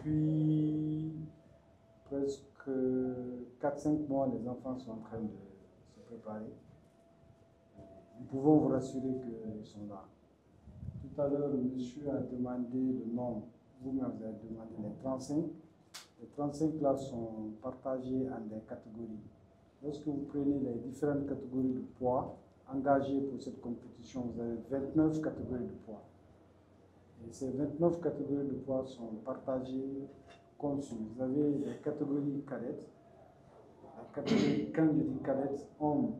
depuis presque 4-5 mois, les enfants sont en train de se préparer. Nous pouvons vous rassurer qu'ils sont là. Tout à l'heure, le monsieur a demandé le nombre. Vous-même, vous avez demandé les 35. Les 35 là sont partagés en des catégories. Lorsque vous prenez les différentes catégories de poids engagées pour cette compétition, vous avez 29 catégories de poids. Et ces 29 catégories de poids sont partagées comme suit. Vous avez les catégories cadettes. La catégorie, quand je dis cadettes, hommes,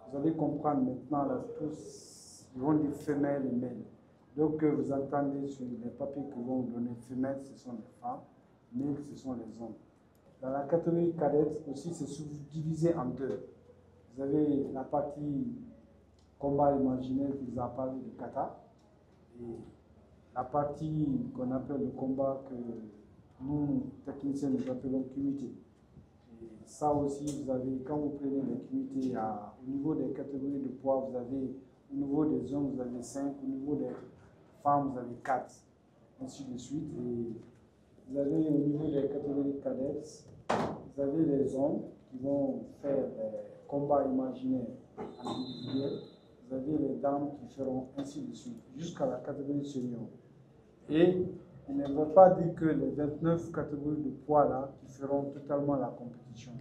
vous allez comprendre maintenant, là, tous, ils vont dire femelles et mâles. Donc, vous entendez sur les papiers que vont vous donner femelles, ce sont les femmes, mâles, ce sont les hommes. Dans la catégorie cadette aussi, c'est subdivisé en deux. Vous avez la partie combat imaginaire qui vous a parlé de kata, et la partie qu'on appelle le combat que nous, techniciens, nous appelons kumité. Et ça aussi, vous avez, quand vous prenez les kumités, au niveau des catégories de poids, vous avez, au niveau des hommes, vous avez 5, au niveau des femmes, vous avez 4, ainsi de suite. Et vous avez au niveau des catégories cadettes, vous avez les hommes qui vont faire des combats imaginaires individuels, vous avez les dames qui feront ainsi de suite, jusqu'à la catégorie senior. Et il ne veut pas dire que les 29 catégories de poids là qui feront totalement la compétition.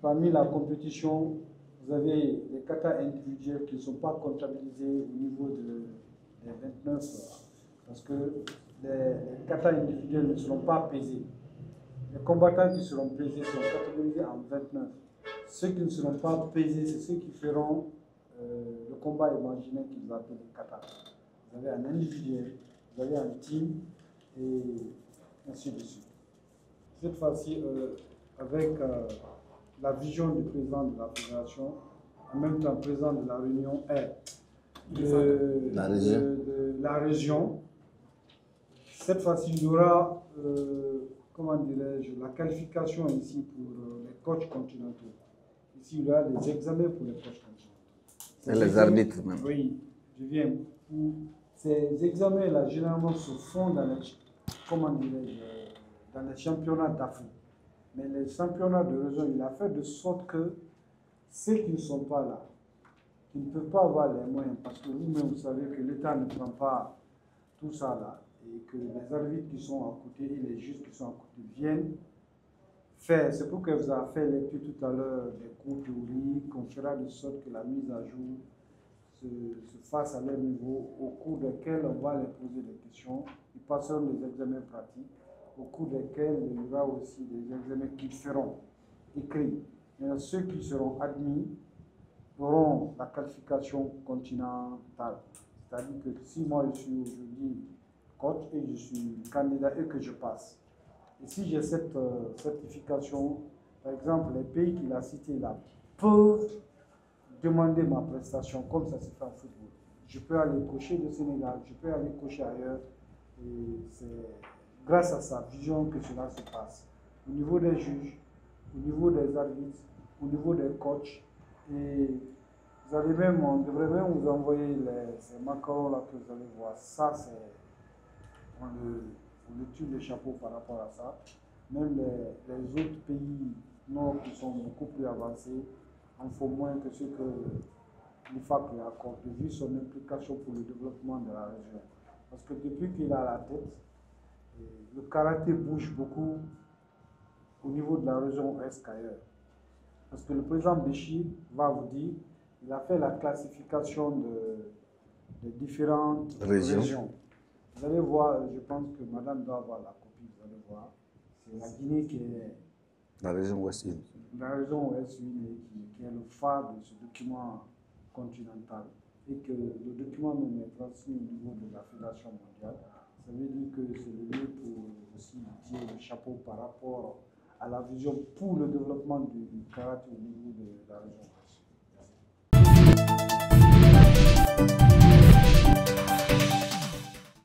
Parmi la compétition, vous avez les katas individuels qui ne sont pas comptabilisés au niveau des 29, parce que les katas individuels ne seront pas pesés. Les combattants qui seront pesés sont catégorisés en 29. Ceux qui ne seront pas pesés, c'est ceux qui feront le combat imaginaire qu'ils appellent les katas. Vous avez un individuel, vous avez un team, et ainsi de suite. Cette fois-ci, avec la vision du président de la fédération, en même temps président de la réunion de la région, cette fois-ci, il y aura, comment dirais-je, la qualification ici pour les coachs continentaux. Ici, il y aura des examens pour les coachs continentaux. Et les arbitres même. Oui, je viens. Ces examens-là, généralement, se font dans les, comment dirais-je, dans les championnats d'Afrique. Mais les championnats de région, il a fait de sorte que ceux qui ne sont pas là, qui ne peuvent pas avoir les moyens, parce que vous-même, vous savez que l'État ne prend pas tout ça là, et que les arbitres qui sont à côté et les juges qui sont à côté viennent faire. C'est pourquoi vous avez fait lecture tout à l'heure des cours théoriques, qu'on fera de sorte que la mise à jour se fasse à leur niveau, au cours desquels on va les poser des questions. Ils passeront des examens pratiques, au cours desquels il y aura aussi des examens qu'ils feront écrits. Et ceux qui seront admis auront la qualification continentale. C'est-à-dire que si moi je suis aujourd'hui coach et je suis candidat et que je passe, et si j'ai cette certification, par exemple, les pays qu'il a cités là peuvent demander ma prestation comme ça se fait en football. Je peux aller coacher le Sénégal, je peux aller coacher ailleurs, et c'est grâce à sa vision que cela se passe. Au niveau des juges, au niveau des arbitres, au niveau des coachs, et vous allez même, on devrait même vous envoyer ces macarons là que vous allez voir. Ça, c'est, on le tue le chapeau par rapport à ça. Même les autres pays nord qui sont beaucoup plus avancés en font moins que ce que l'IFAC lui accorde, vu son implication pour le développement de la région. Parce que depuis qu'il a la tête, le karaté bouge beaucoup au niveau de la région Est qu'ailleurs. Parce que le président Béchir va vous dire, il a fait la classification des différentes régions. Vous allez voir, je pense que madame doit avoir la copie, vous allez voir. C'est la Guinée qui est la région Ouest-Une. La région Ouest-Une qui est le phare de ce document continental. Et que le document même est transmis au niveau de la Fédération mondiale. Ça veut dire que c'est le lieu pour aussi tirer le chapeau par rapport à la vision pour le développement du karaté au niveau de la région Ouest.